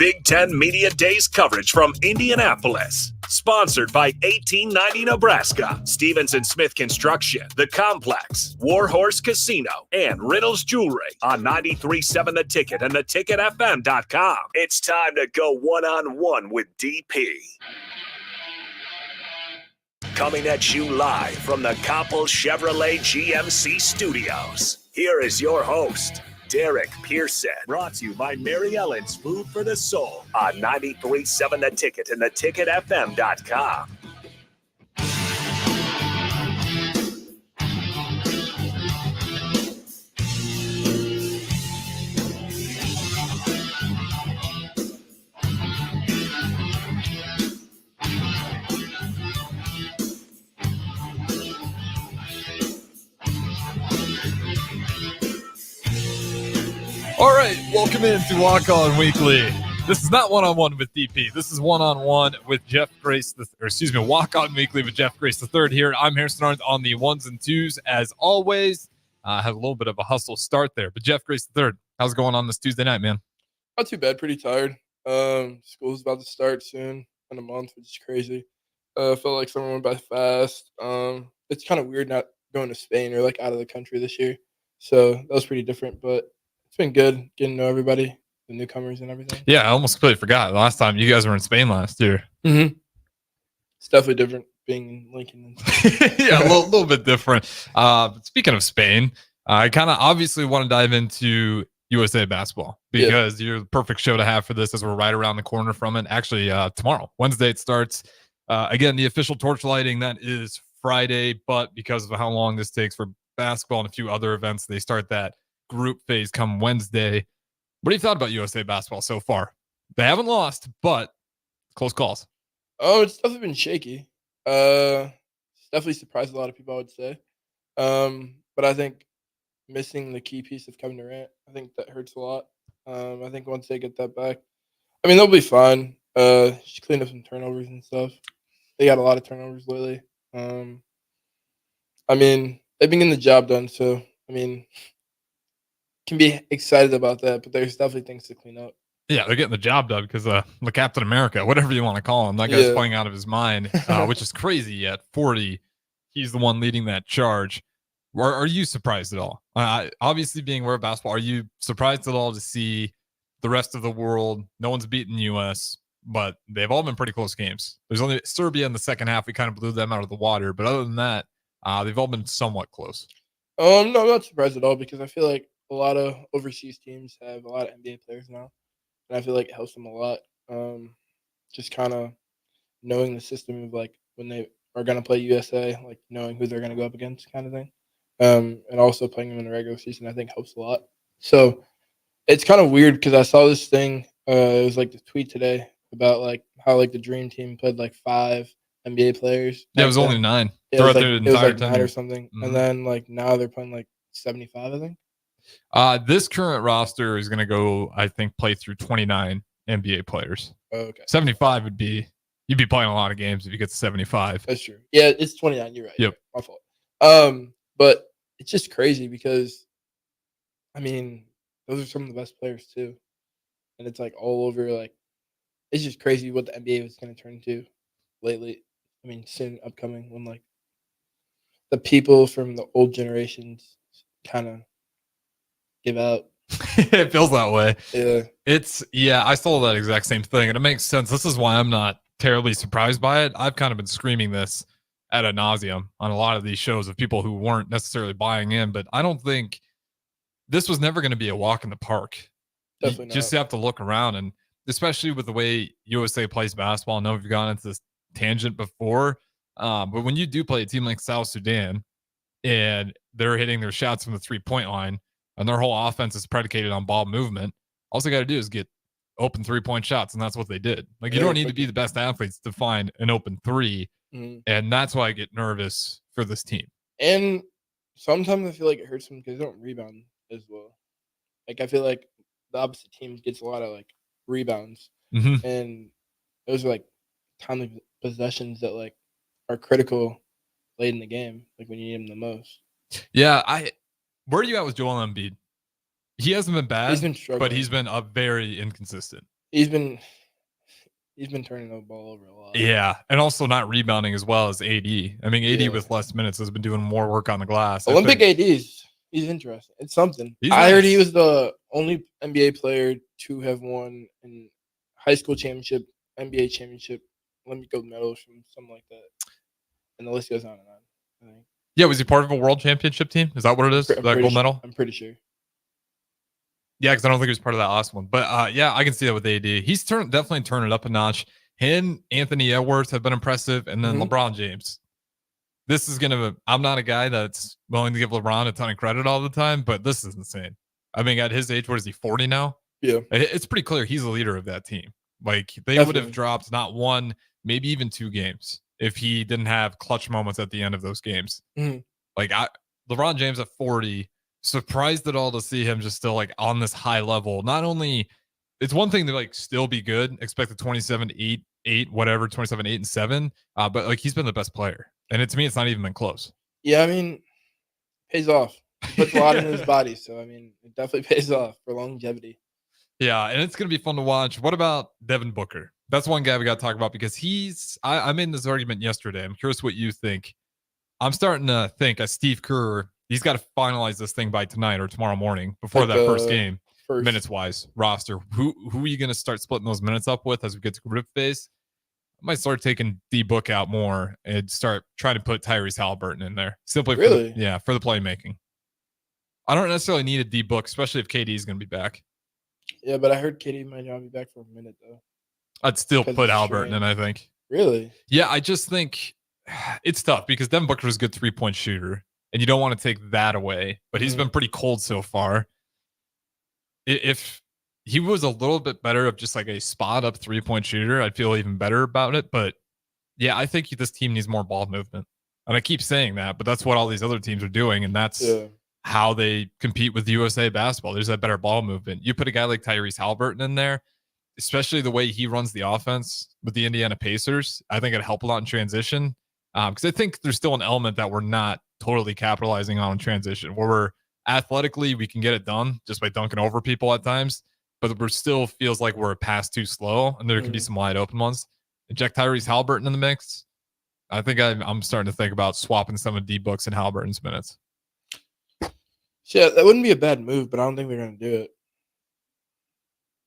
Big Ten Media Days coverage from Indianapolis. Sponsored by 1890 Nebraska, Stevenson Smith Construction, The Complex, Warhorse Casino, and Reynolds Jewelry on 93.7 The Ticket and theticketfm.com. It's time to go one-on-one with DP. Coming at you live from the Koppel Chevrolet GMC studios. Here is your host, Derek Pearson. Brought to you by Mary Ellen's Food for the Soul on 93.7 The Ticket and theticketfm.com. All right, welcome into Walk On Weekly. This is not one-on-one with DP. This is one-on-one with Jeff Grace, Walk On Weekly with Jeff Grace III here. I'm Harrison Arns on the ones and twos as always. Have a little bit of a hustle start there, but Jeff Grace III, how's it going on this Tuesday night, man? Not too bad, pretty tired. School's about to start soon in a month, which is crazy. Felt like summer went by fast. It's kind of weird not going to Spain or like out of the country this year, so that was pretty different, but it's been good getting to know everybody, the newcomers and everything. Yeah, I almost completely forgot. Last time you guys were in Spain last year. Mm-hmm. It's definitely different being in Lincoln. Yeah, a little bit different. Speaking of Spain, I kind of obviously want to dive into USA basketball because you're the perfect show to have for this as we're right around the corner from it. Actually, tomorrow, Wednesday, it starts. Again, the official torch lighting, that is Friday, but because of how long this takes for basketball and a few other events, they start that group phase come Wednesday. What have you thought about USA basketball so far? They haven't lost, but close calls. Oh, it's definitely been shaky. It's definitely surprised a lot of people, I would say. But I think missing the key piece of Kevin Durant, I think that hurts a lot. I think once they get that back, I mean, they'll be fine. Just clean up some turnovers and stuff. They got a lot of turnovers lately. I mean, they've been getting the job done, so, I mean, can be excited about that, but there's definitely things to clean up. Yeah, they're getting the job done because the Captain America, whatever you want to call him, that guy's playing out of his mind, which is crazy. At 40, he's the one leading that charge. Are you surprised at all? Obviously, being aware of basketball, are you surprised at all to see the rest of the world? No one's beaten the U.S., but they've all been pretty close games. There's only Serbia in the second half. We kind of blew them out of the water, but other than that, they've all been somewhat close. No, I'm not surprised at all because I feel like a lot of overseas teams have a lot of NBA players now, and I feel like it helps them a lot. Just kind of knowing the system of like when they are going to play USA, like knowing who they're going to go up against, kind of thing. And also playing them in the regular season, I think helps a lot. So it's kind of weird because I saw this thing. It was like the tweet today about like how like the Dream Team played like 5 NBA players. Yeah, it was only 9. Yeah, it was like 9 or something, and then like now they're playing like 75, I think. This current roster is going to go, I think, play through 29 NBA players. Oh, okay. 75 would be, you'd be playing a lot of games if you get to 75. That's true. Yeah, it's 29. You're right. Yep. My fault. But it's just crazy because, I mean, those are some of the best players too. And it's like all over, like, it's just crazy what the NBA was going to turn into lately. I mean, soon upcoming when like the people from the old generations kind of give out. It feels that way. Yeah. I saw that exact same thing, and it makes sense. This is why I'm not terribly surprised by it. I've kind of been screaming this ad nauseum on a lot of these shows of people who weren't necessarily buying in, but I don't think this was never going to be a walk in the park. Definitely you just have to look around, and especially with the way USA plays basketball. I know we've gone into this tangent before, but when you do play a team like South Sudan and they're hitting their shots from the 3-point line, and their whole offense is predicated on ball movement, all they got to do is get open 3-point shots, and that's what they did. Like, you don't need to be the best athletes to find an open 3, and that's why I get nervous for this team. And sometimes I feel like it hurts them because they don't rebound as well. Like, I feel like the opposite team gets a lot of, like, rebounds, and those are, like, timely possessions that, like, are critical late in the game, like, when you need them the most. Yeah, where are you at with Joel Embiid? He hasn't been bad, He's been struggling. but he's been very inconsistent. He's been turning the ball over a lot. Yeah, and also not rebounding as well as AD. I mean, AD Yeah. with less minutes has been doing more work on the glass. Olympic ADs. He's interesting. It's something. He's I heard he nice. was the only NBA player to have won in high school championship, NBA championship, Olympic gold medals from something like that. And the list goes on and on. I think. Yeah, was he part of a world championship team? Is that what it is? I'm That pretty gold sure- medal? I'm pretty sure. Yeah, because I don't think he was part of that last one. But yeah, I can see that with AD. He's definitely turned it up a notch. Him, Anthony Edwards have been impressive, and then Mhm. LeBron James. This is gonna. I'm not a guy that's willing to give LeBron a ton of credit all the time, but this is insane. I mean, at his age, what is he, 40 now? Yeah. It's pretty clear he's the leader of that team. Like they would have Definitely. dropped not one, maybe even 2 games if he didn't have clutch moments at the end of those games. Mhm. Like LeBron James at 40, surprised at all to see him just still like on this high level. Not only it's one thing to like still be good, expect the 27 8 whatever, 27 8 and 7, but like he's been the best player. And to me, it's not even been close. Yeah, I mean, pays off. He puts a lot in his body, so I mean, it definitely pays off for longevity. Yeah, and it's going to be fun to watch. What about Devin Booker? That's one guy we got to talk about because I made this argument yesterday. I'm curious what you think. I'm starting to think as Steve Kerr, he's got to finalize this thing by tonight or tomorrow morning before Like, that first game, First, minutes wise roster. Who are you going to start splitting those minutes up with as we get to group phase? I might start taking D Book out more and start trying to put Tyrese Halliburton in there simply Really? for the playmaking. I don't necessarily need a D Book, especially if KD is going to be back. Yeah, but I heard KD might not be back for a minute though. I'd still 'Cause put of the Halliburton in, strain. I think. Really? Yeah, I just think it's tough because Devin Booker is a good 3-point shooter, and you don't want to take that away. But he's Mhm. been pretty cold so far. If he was a little bit better of just like a spot up 3-point shooter, I'd feel even better about it. But yeah, I think this team needs more ball movement. And I keep saying that, but that's what all these other teams are doing, and that's Yeah. how they compete with USA basketball. There's that better ball movement. You put a guy like Tyrese Halliburton in there, especially the way he runs the offense with the Indiana Pacers, I think it'd help a lot in transition. Because I think there's still an element that we're not totally capitalizing on in transition, where we're athletically, we can get it done just by dunking over people at times, but we're still feels like we're a pass too slow, and there can be some wide open ones. Inject Tyrese Halliburton in the mix. I think I'm starting to think about swapping some of D Books and Halliburton's minutes. Yeah, that wouldn't be a bad move, but I don't think they're gonna do it.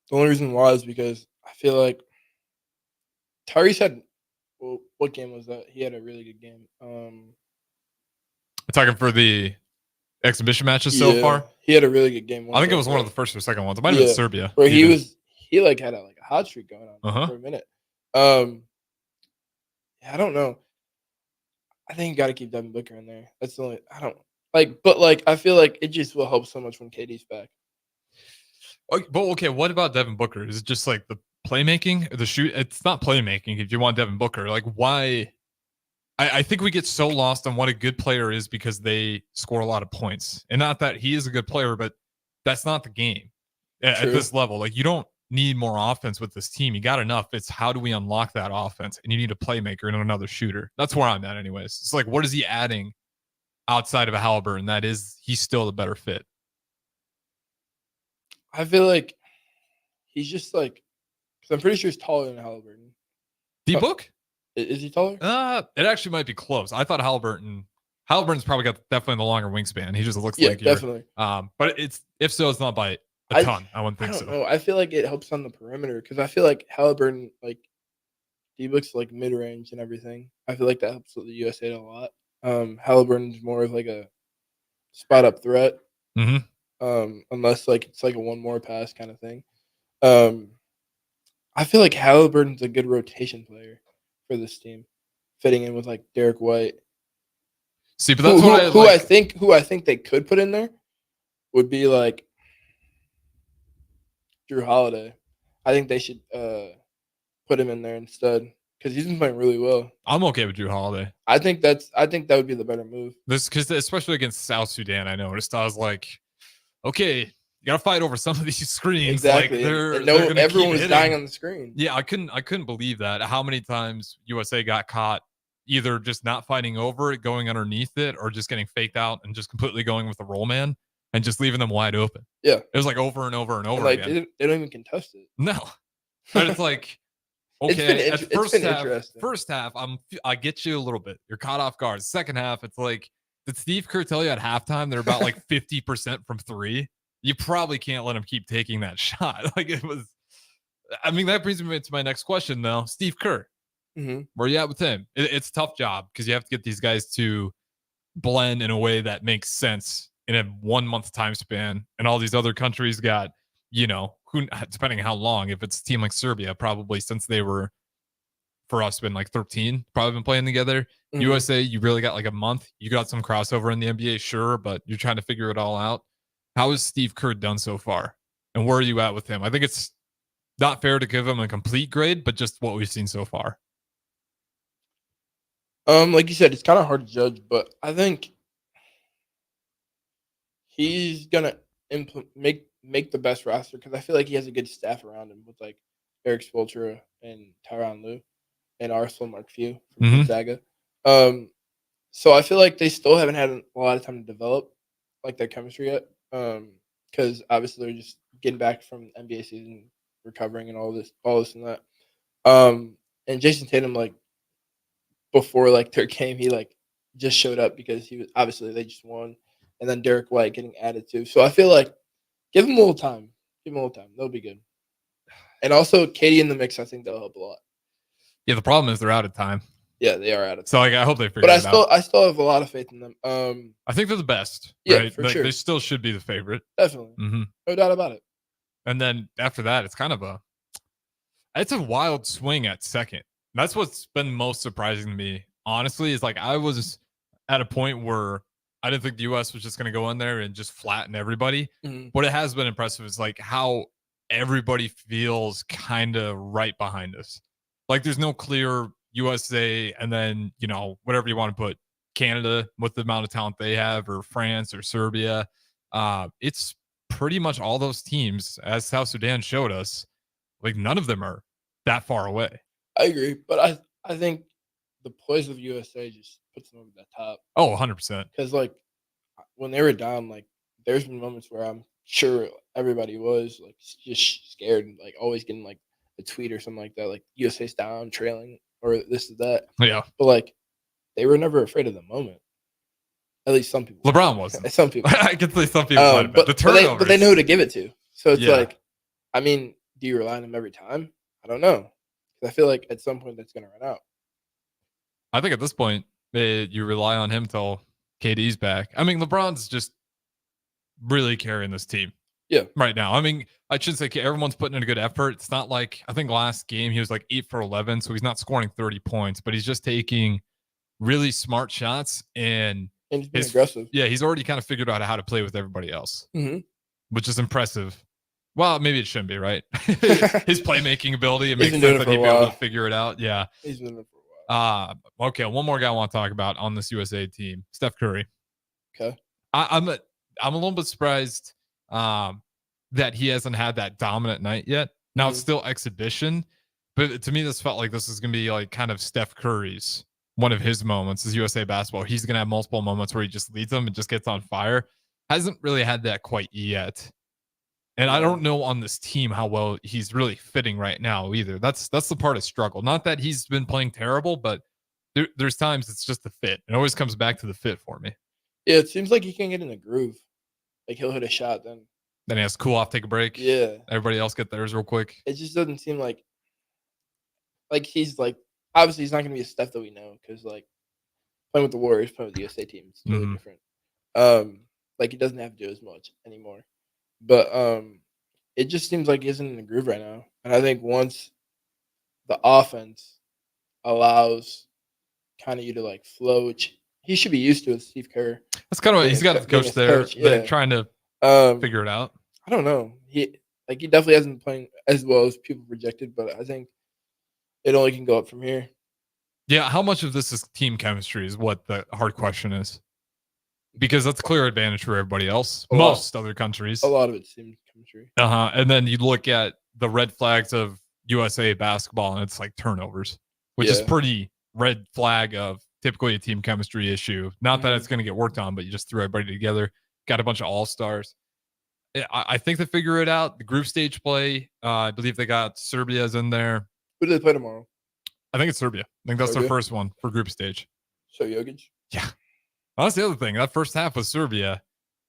The only reason why is because I feel like Tyrese had. Well, what game was that? He had a really good game. Talking for the exhibition matches so yeah, far. he had a really good game. I think it was one of the first or second ones. It might have been Yeah, Serbia. where he even. like had a hot streak going on for a minute. Yeah, I don't know. I think you got to keep Devin Booker in there. That's the only. I don't like, but like I feel like it just will help so much when KD's back. But okay, what about Devin Booker? Is it just like the playmaking, or the shoot? It's not playmaking. If you want Devin Booker, like why? I think we get so lost on what a good player is because they score a lot of points, and not that he is a good player, but that's not the game at True. this level. Like you don't need more offense with this team. You got enough. It's how do we unlock that offense? And you need a playmaker and another shooter. That's where I'm at, anyways. It's like what is he adding outside of a Halliburton? That is, he's still the better fit. I feel like he's just like, because I'm pretty sure he's taller than Halliburton. D Book? Is he taller? It actually might be close. I thought Halliburton's probably got definitely the longer wingspan. He just looks Yeah, like you're, definitely. but if so, it's not by a ton. I wouldn't I think don't so. know. I feel like it helps on the perimeter because I feel like Halliburton, like D-Book's like mid range and everything. I feel like that helps with the USA a lot. Halliburton's more of like a spot up threat. Unless like it's like a one more pass kind of thing. I feel like Halliburton's a good rotation player for this team, fitting in with like Derek White. See, but that's what I think they could put in there would be like Drew Holiday. I think they should put him in there instead because he's been playing really well. I'm okay with Drew Holiday. I think that would be the better move. This because especially against South Sudan, I noticed I was like, okay, you gotta fight over some of these screens. Exactly. Like And they're gonna everyone keep was hitting. dying on the screen. Yeah, I couldn't believe that. How many times USA got caught either just not fighting over it, going underneath it, or just getting faked out and just completely going with the roll man and just leaving them wide open. Yeah. It was like over and over and over And, like again. they don't even contest it. No. And it's like, It's been okay, at interesting. first half, I get you a little bit. You're caught off guard. Second half, it's like, did Steve Kerr tell you at halftime they're about like 50% from three? You probably can't let him keep taking that shot. Like it was. I mean, that brings me to my next question, though. Steve Kerr, where you at with him? It's a tough job because you have to get these guys to blend in a way that makes sense in a 1 month time span. And all these other countries got, who, depending on how long, if it's a team like Serbia, probably since they were, for us, been like 13, probably been playing together. USA, you really got like a month. You got some crossover in the NBA, sure, but you're trying to figure it all out. How has Steve Kerr done so far? And where are you at with him? I think it's not fair to give him a complete grade, but just what we've seen so far. Like you said, it's kind of hard to judge, but I think he's gonna make the best roster because I feel like he has a good staff around him with like Eric Spoelstra and Tyronn Lue and Arsenal Mark Few from Gonzaga. So I feel like they still haven't had a lot of time to develop like their chemistry yet. Because obviously they're just getting back from NBA season, recovering and all this and that. And Jason Tatum, like before like their game, he like just showed up because he was obviously they just won, and then Derek White getting added to. So I feel like give him a little time. They'll be good. And also Katie in the mix, I think that'll help a lot. Yeah, the problem is they're out of time. Yeah, they are out of time. So like, I hope they figure it out. I still have a lot of faith in them. I think they're the best. Yeah, right? for sure. They still should be the favorite. Definitely. No doubt about it. And then after that, it's a wild swing at second. That's what's been most surprising to me, honestly, is like I was at a point where I didn't think the U.S. was just going to go in there and just flatten everybody. What it has been impressive is like how everybody feels kind of right behind us. Like there's no clear USA and then, whatever you want to put, Canada with the amount of talent they have, or France or Serbia. It's pretty much all those teams, as South Sudan showed us, like none of them are that far away. I agree, but I think the poise of USA just puts them over the top. Oh, 100%. Because like when they were down, like there's been moments where I'm sure everybody was like just scared and like always getting like a tweet or something like that, like USA's down, trailing, or this is that. Yeah. But like they were never afraid of the moment. At least some people. LeBron wasn't. Some people. I can say some people might have been. The turnovers. But they know who to give it to. So it's like, I mean, do you rely on them every time? I don't know. I feel like at some point that's going to run out. I think at this point, you rely on him till KD's back. I mean, LeBron's just really carrying this team. Yeah. Right now. I mean, I should say everyone's putting in a good effort. It's not like, I think last game he was like 8 for 11, so he's not scoring 30 points, but he's just taking really smart shots and he's been aggressive. Yeah, he's already kind of figured out how to play with everybody else, which is impressive. Well, maybe it shouldn't be, right? His playmaking ability, it makes sense that he'd be able to figure it out. Yeah. He's been there for a while. Okay, one more guy I want to talk about on this USA team, Steph Curry. Okay. I'm a little bit surprised that he hasn't had that dominant night yet. Now it's still exhibition, but to me, this felt like this is going to be like kind of Steph Curry's one of his moments as USA basketball. He's going to have multiple moments where he just leads them and just gets on fire. Hasn't really had that quite yet. And I don't know on this team how well he's really fitting right now either. That's the part of struggle. Not that he's been playing terrible, but there's times it's just the fit. It always comes back to the fit for me. Yeah, it seems like he can get in a groove. Like he'll hit a shot, then he has to cool off, take a break. Yeah. Everybody else get theirs real quick. It just doesn't seem like he's like, obviously he's not going to be a Steph that we know because like playing with the Warriors, playing with the USA team, it's totally different. Like he doesn't have to do as much anymore. But it just seems like he isn't in the groove right now. And I think once the offense allows kind of you to like flow, which he should be used to with Steve Kerr. That's kind of what he's got the coach there trying to figure it out. I don't know. He definitely hasn't been playing as well as people projected, but I think it only can go up from here. Yeah, how much of this is team chemistry is what the hard question is. Because that's a clear advantage for everybody else. Most other countries. A lot of it seems chemistry. And then you look at the red flags of USA basketball, and it's like turnovers, which is pretty red flag of typically a team chemistry issue. Not that it's going to get worked on, but you just threw everybody together, got a bunch of all-stars. I think they figure it out. The group stage play, I believe they got Serbia's in there. Who do they play tomorrow? I think it's Serbia. I think that's their Serbia? first one for group stage. So Jokic. Yeah. Well, that's the other thing. That first half was Serbia.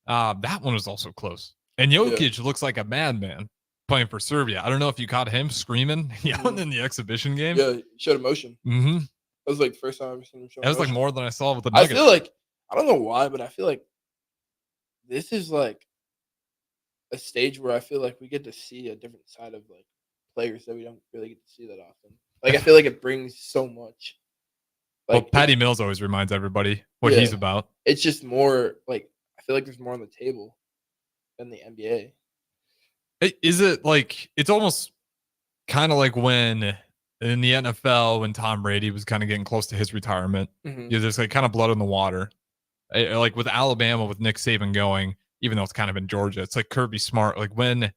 That one was also close. And Jokic looks like a madman playing for Serbia. I don't know if you caught him screaming, yelling in the exhibition game. Yeah, he showed emotion. Mm-hmm. That was like the first time I've ever seen him show That was emotion. like more than I saw with the I Nuggets. feel like, I don't know why, but I feel like this is like a stage where I feel like we get to see a different side of like players that we don't really get to see that often. Like I feel like it brings so much. Well, Like Patty Mills always reminds everybody what he's Yeah. about. it's just more like I feel like there's more on the table than the NBA. Is it like it's almost kind of like when in the NFL when Tom Brady was kind of getting close to his retirement? Mhm. There's like kind of blood in the water. Like with Alabama with Nick Saban going, even though it's kind of in Georgia, it's like Kirby Smart. Like when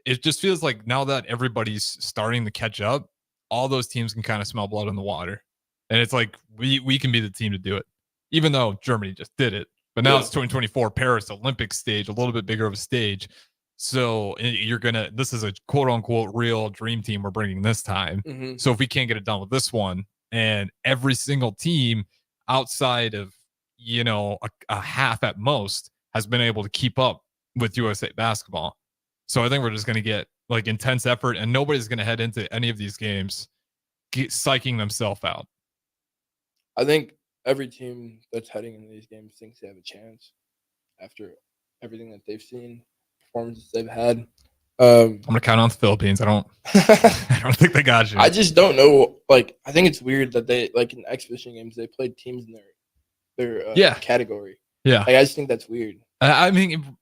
it just feels like now that everybody's starting to catch up, all those teams can kind of smell blood in the water, and it's like we can be the team to do it, even though Germany just did it. But now Yeah. it's 2024 Paris Olympic stage, a little bit bigger of a stage. So this is a quote unquote real dream team we're bringing this time. Mhm. So if we can't get it done with this one, and every single team outside of, a half at most has been able to keep up with USA basketball. So I think we're just going to get like intense effort, and nobody's going to head into any of these games psyching themselves out. I think every team that's heading into these games thinks they have a chance after everything that they've seen, performances they've had. I'm going to count on the Philippines. I don't think they got you. I just don't know. Like, I think it's weird that they like in exhibition games they played teams in their category. Yeah. Like, I just think that's weird. I mean,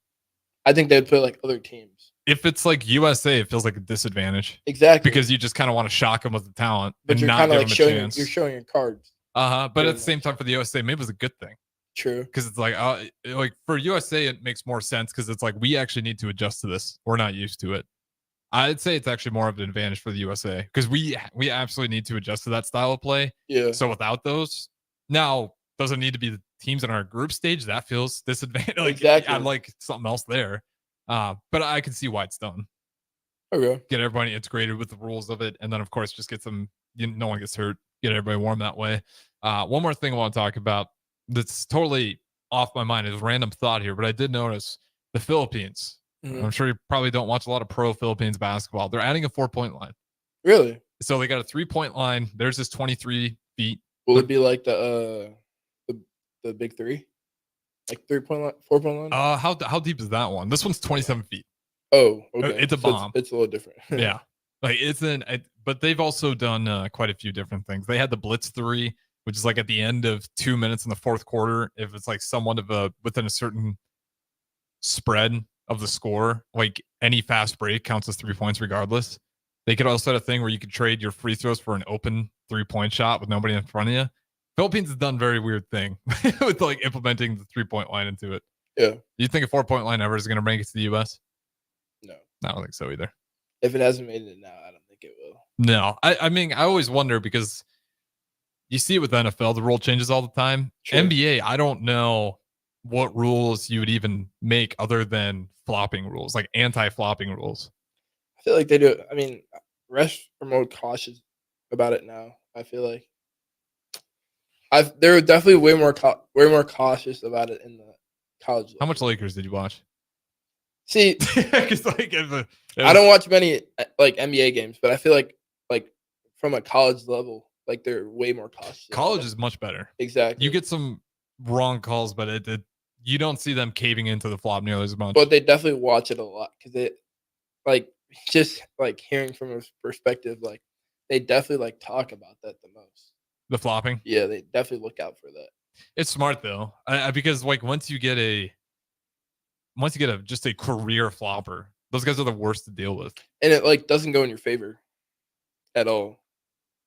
I think they'd play like other teams. if it's like USA, it feels like a disadvantage Exactly. because you just kind of want to shock them with the talent but and you're not kind give of like them a chance. you're showing your cards. But very at the same much. time, for the USA, maybe it was a good thing True. because it's like for USA, it makes more sense because it's like we actually need to adjust to this. We're not used to it. I'd say it's actually more of an advantage for the USA because we absolutely need to adjust to that style of play. Yeah. So without those, now doesn't need to be the teams in our group stage. That feels disadvantage. Like, Exactly. I'd like something else there. But I can see why it's done. Okay. Get everybody integrated with the rules of it, and then of course just get some. No one gets hurt. Get everybody warm that way. One more thing I want to talk about that's totally off my mind is a random thought here, but I did notice the Philippines. Mhm. I'm sure you probably don't watch a lot of pro Philippines basketball. They're adding a 4-point line. Really? So they got a 3-point line. There's this 23 feet. Will it be like the big three? Like 3-point line, 4-point line? How deep is that one? This one's 27 feet. Oh, okay. it's a So bomb. It's a little different. Yeah. Like but they've also done quite a few different things. They had the blitz 3, which is like at the end of 2 minutes in the fourth quarter. If it's like somewhat of within a certain spread of the score, like any fast break counts as 3 points regardless. They could also have a thing where you could trade your free throws for an open 3-point shot with nobody in front of you. Philippines has done a very weird thing with like implementing the 3-point line into it. Yeah. Do you think a 4-point line ever is going to make it to the U.S.? No. I don't think so either. If it hasn't made it now, I don't think it will. No, I mean, I always wonder because you see it with NFL, the rule changes all the time. Sure. NBA, I don't know what rules you would even make other than flopping rules, like anti-flopping rules. I feel like they do. I mean, refs are more cautious about it now. I feel like they're definitely way more cautious about it in the college level. How much Lakers did you watch? See, Because like, I don't watch many like NBA games, but I feel like from a college level, like they're way more cautious. about college it. is much better. Exactly. You get some wrong calls, but you don't see them caving into the flop nearly as much. but they definitely watch it a lot because they like just like hearing from a perspective, like they definitely like talk about that the most. The flopping, Yeah, they definitely look out for that. it's smart though, because like once you get a just a career flopper, those guys are the worst to deal with. And it like doesn't go in your favor at all.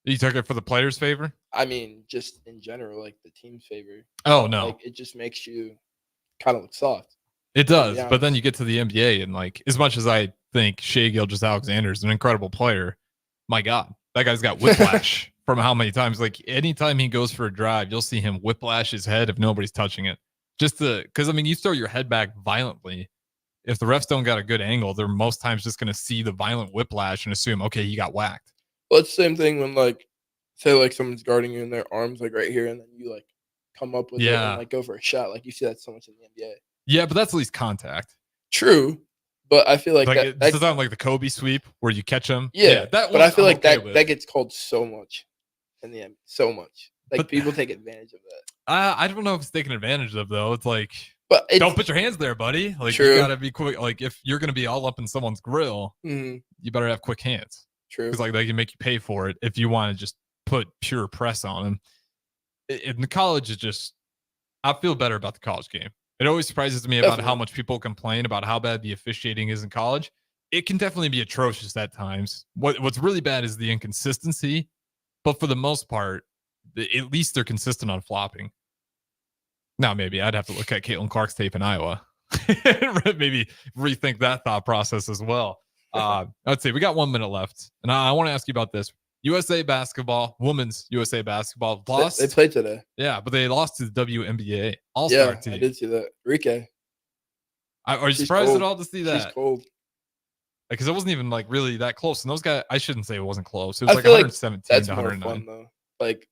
You took it for the players' favor? I mean, just in general, like the team's favor. Oh no, Like it just makes you kind of look soft. it does. Yeah. But then you get to the NBA, and like as much as I think Shai Gilgeous-Alexander is an incredible player, my God, that guy's got whiplash from how many times. Like anytime he goes for a drive, you'll see him whiplash his head if nobody's touching it. Just because I mean, you throw your head back violently, if the refs don't got a good angle, they're most times just going to see the violent whiplash and assume, okay, he got whacked. Well, it's the same thing when like, say like someone's guarding you and their arms like right here, and then you like come up with it Yeah. and like go for a shot. Like you see that so much in the NBA. Yeah, but that's at least contact. True, but I feel like, Like that it doesn't sound like the Kobe sweep where you catch him. yeah, that but one I feel I'm like okay with. that gets called so much in the NBA, so much. Like But- people take advantage of that. I don't know if it's taken advantage of though. It's like But it's, don't put your hands there, buddy. Like True. you gotta be quick. Like if you're gonna be all up in someone's grill, Mhm, you better have quick hands true. because like they can make you pay for it if you want to just put pure press on them. In the college, is just I feel better about the college game. It always surprises me about how Definitely. much people complain about how bad the officiating is in college. It can definitely be atrocious at times. What's really bad is the inconsistency, but for the most part, at least they're consistent on flopping. Now, maybe I'd have to look at Caitlin Clark's tape in Iowa. Maybe rethink that thought process as well. Let's see. We got 1 minute left. And I want to ask you about this. USA basketball, women's USA basketball lost. They played today. Yeah, but they lost to the WNBA All-Star Yeah, team. I did see that. Rike, Are you She's surprised cold. at all to see she's that? cold. Because it wasn't even like really that close. And those guys, I shouldn't say it wasn't close. It I was like feel like 117 That's to more 109. fun though. Like,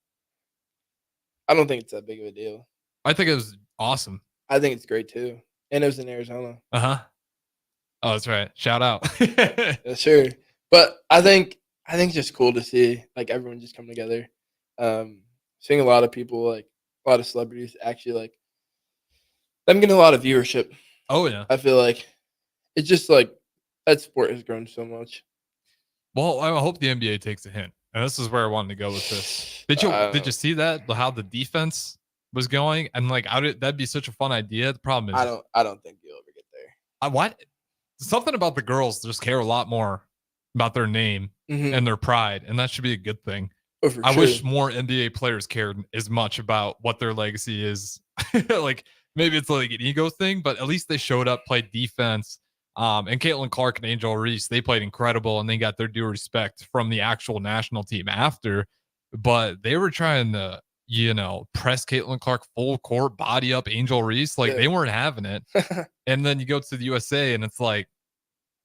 I don't think it's that big of a deal. I think it was awesome. I think it's great too, and it was in Arizona. Uh-huh. Oh, that's right. Shout out. Yeah, sure. But I think it's just cool to see like everyone just come together. Seeing a lot of people, like a lot of celebrities, actually like them getting a lot of viewership. Oh, yeah. I feel like it's just like that sport has grown so much. Well, I hope the NBA takes a hint. And this is where I wanted to go with this. Did you see that? How the defense was going? And like, that'd be such a fun idea. The problem is, I don't think you'll ever get there. what? Something about the girls just care a lot more about their name Mhm. and their pride. And that should be a good thing. Oh, for I sure. wish more NBA players cared as much about what their legacy is. Like maybe it's like an ego thing, but at least they showed up, played defense. And Caitlin Clark and Angel Reese, they played incredible and they got their due respect from the actual national team after. But they were trying to, press Caitlin Clark full court, body up Angel Reese. Like Yeah. they weren't having it. And then you go to the USA and it's like,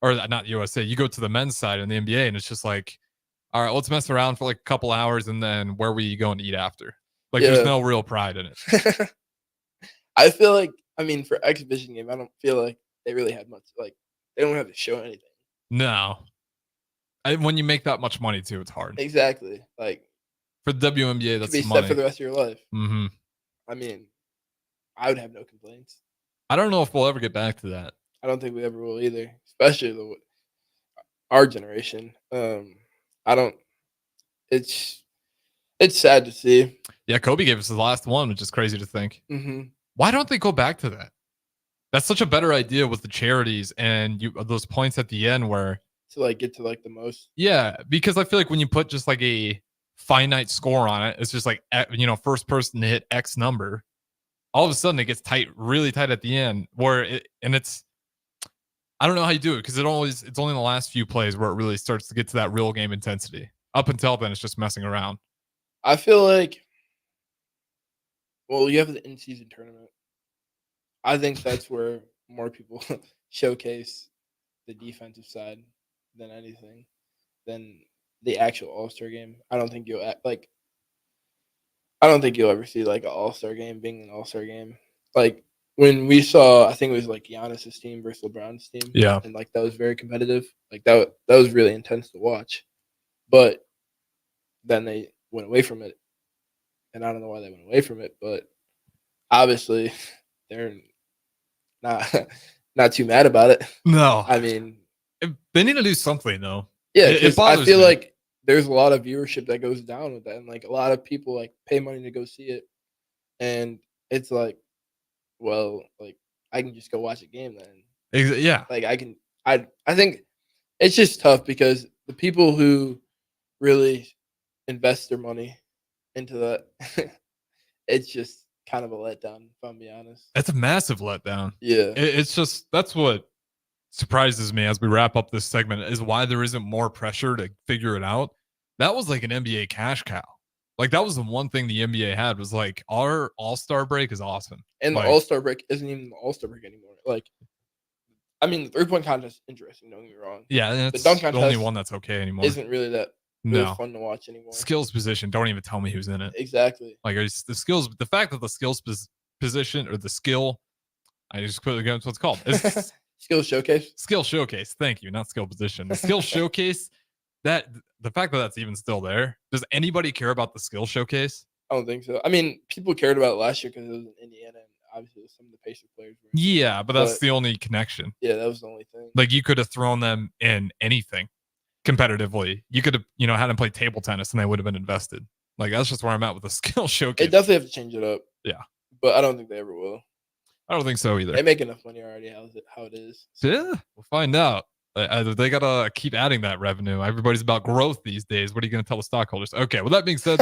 or not USA, you go to the men's side in the NBA and it's just like, all right, let's mess around for like a couple hours and then where we go and eat after. Like Yeah. there's no real pride in it. I feel like, I mean, for exhibition game, I don't feel like they really had much. Like, they don't have to show anything. No. When you make that much money too, it's hard. Exactly. Like, For the WNBA, it could that's be the set money. for the rest of your life. Hmm. I mean, I would have no complaints. I don't know if we'll ever get back to that. I don't think we ever will either, especially our generation. I don't. It's sad to see. Yeah, Kobe gave us the last one, which is crazy to think. Hmm. Why don't they go back to that? That's such a better idea with the charities and those points at the end where, To like get to like the most. yeah, because I feel like when you put just like a finite score on it, it's just like, first person to hit X number. All of a sudden it gets tight, really tight at the end I don't know how you do it because it's only in the last few plays where it really starts to get to that real game intensity. Up until then, it's just messing around. I feel like, well, you have the in-season tournament. I think that's where more people showcase the defensive side than anything, than the actual All-Star game. I don't think you'll ever see like an All-Star game being an All-Star game. Like when we saw, I think it was like Giannis's team versus LeBron's team. Yeah. And like that was very competitive. Like that was really intense to watch. But then they went away from it. And I don't know why they went away from it, but obviously they're not too mad about it. No. I mean, They need to do something, though. yeah, It 'cause I bothers feel me. like there's a lot of viewership that goes down with that, and like a lot of people like pay money to go see it, and it's like, well, like I can just go watch a game then. Yeah. Like I think it's just tough because the people who really invest their money into that, it's just kind of a letdown, if I'm being honest. It's a massive letdown. Yeah. It's just that's what surprises me as we wrap up this segment is why there isn't more pressure to figure it out. That was like an NBA cash cow. Like that was the one thing the NBA had was like our All-Star break is awesome. And Like- the All-Star break isn't even the All-Star break anymore. Like I mean, the 3-point contest is interesting. Don't get me wrong. Yeah, and it's dunk the only contest one that's okay anymore. Isn't really that really No. fun to watch anymore. Skills position. Don't even tell me who's in it. Exactly. Like the skills. The fact that the skills position or the skill. I just quickly get what it's called. It's Skill showcase. skill showcase. Thank you, not skill position. The skill showcase. That the fact that that's even still there. Does anybody care about the skill showcase? I don't think so. I mean, people cared about it last year because it was in Indiana, and obviously some of the Pacer players were. Yeah, but that's the only connection. Yeah, that was the only thing. Like you could have thrown them in anything competitively. You could have, had them play table tennis and they would have been invested. Like that's just where I'm at with the skill showcase. They definitely have to change it up. Yeah. But I don't think they ever will. I don't think so either. They make enough money already. How it is? Yeah, we'll find out. They gotta keep adding that revenue. Everybody's about growth these days. What are you gonna tell the stockholders? Okay, well that being said,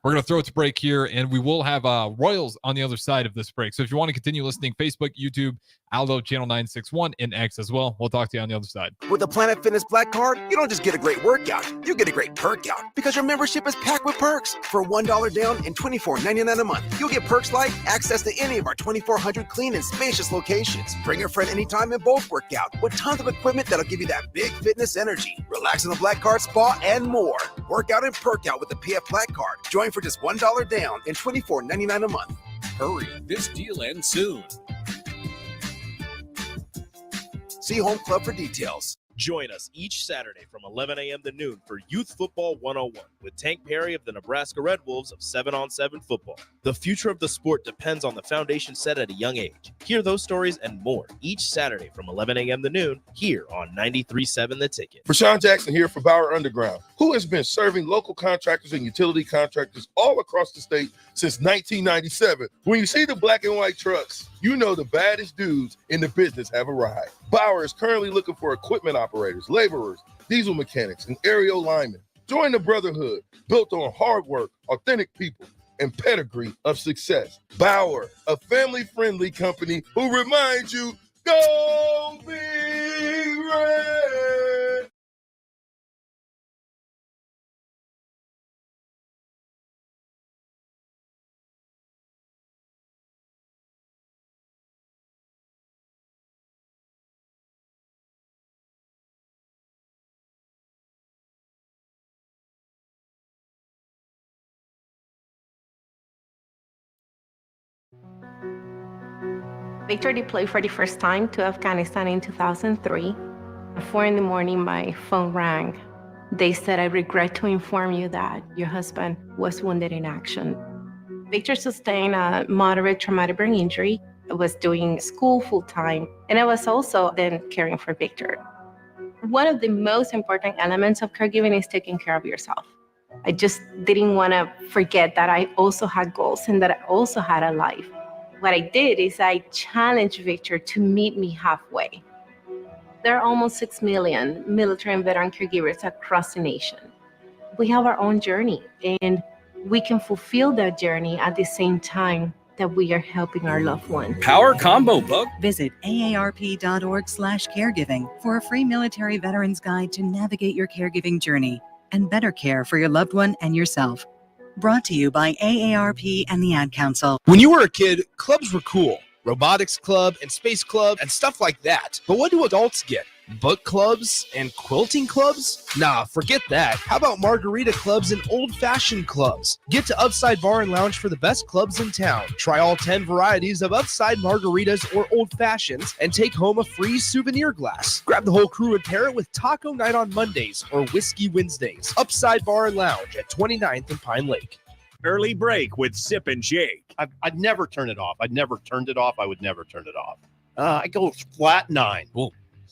we're gonna throw it to break here, and we will have Royals on the other side of this break. So if you want to continue listening, Facebook, YouTube, Aldo Channel 961, and X as well. We'll talk to you on the other side. With the Planet Fitness Black Card, you don't just get a great workout, you get a great perk out because your membership is packed with perks. For $1 down and $24.99 a month, you'll get perks like access to any of our 2,400 clean and spacious locations. Bring a friend anytime and both work out with tons of equipment that'll give you that big fitness energy. Relax in the Black Card spa and more. Work out and perk out with the PF Black Card. Join for just $1 down and $24.99 a month. Hurry. This deal ends soon. See Home Club for details. Join us each Saturday from 11 a.m. to noon for Youth Football 101 with Tank Perry of the Nebraska Red Wolves of 7-on-7 football. The future of the sport depends on the foundation set at a young age. Hear those stories and more each Saturday from 11 a.m. to noon here on 93.7 The Ticket. Rashawn Jackson here for Bauer Underground, who has been serving local contractors and utility contractors all across the state since 1997. When you see the black and white trucks, you know the baddest dudes in the business have arrived. Bauer is currently looking for equipment operators, laborers, diesel mechanics, and aerial linemen. Join the brotherhood built on hard work, authentic people, and pedigree of success. Bauer, a family-friendly company who reminds you, go Big Red! Victor deployed for the first time to Afghanistan in 2003. At 4 a.m, my phone rang. They said, "I regret to inform you that your husband was wounded in action." Victor sustained a moderate traumatic brain injury. I was doing school full-time, and I was also then caring for Victor. One of the most important elements of caregiving is taking care of yourself. I just didn't want to forget that I also had goals and that I also had a life. What I did is I challenged Victor to meet me halfway. There are almost 6 million military and veteran caregivers across the nation. We have our own journey, and we can fulfill that journey at the same time that we are helping our loved ones. Power combo book. Visit aarp.org/caregiving for a free military veterans guide to navigate your caregiving journey and better care for your loved one and yourself. Brought to you by AARP and the Ad Council. When you were a kid, clubs were cool. Robotics club and space club and stuff like that. But what do adults get? Book clubs and quilting clubs? Nah, forget that. How about margarita clubs and old-fashioned clubs? Get to Upside Bar and Lounge for the best clubs in town. Try all 10 varieties of Upside margaritas or old fashions and take home a free souvenir glass. Grab the whole crew and pair it with taco night on Mondays or whiskey Wednesdays. Upside Bar and Lounge at 29th and Pine Lake. Early break with Sip and Jake. I'd never turn it off. I'd never turned it off. I would never turn it off. I go flat 9. Ooh.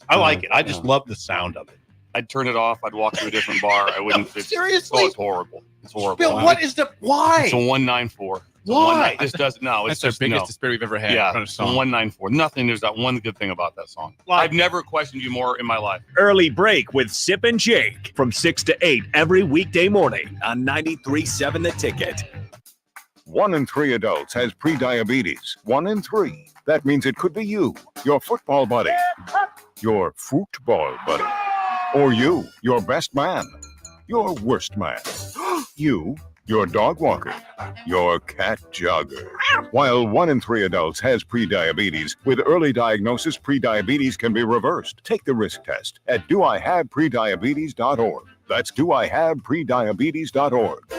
I like it. I just love the sound of it. I'd turn it off. I'd walk to a different bar. I wouldn't. Seriously? Oh, it's horrible. It's horrible. Bill, what is the why? It's a 194. Why? This doesn't. No, it's That's just the biggest no. despair we've ever had. Yeah, on a it's a song. 194. Nothing. There's that one good thing about that song. Like- I've never questioned you more in my life. Early break with Sip and Jake from 6 to 8 every weekday morning on 93.7 The Ticket. 1 in 3 adults has prediabetes. 1 in 3. That means it could be you, your football buddy, your football buddy, or you, your best man. your worst man. You, your dog walker, your cat jogger. While 1 in 3 adults has prediabetes, with early diagnosis, prediabetes can be reversed. Take the risk test at doihaveprediabetes.org. That's doihaveprediabetes.org.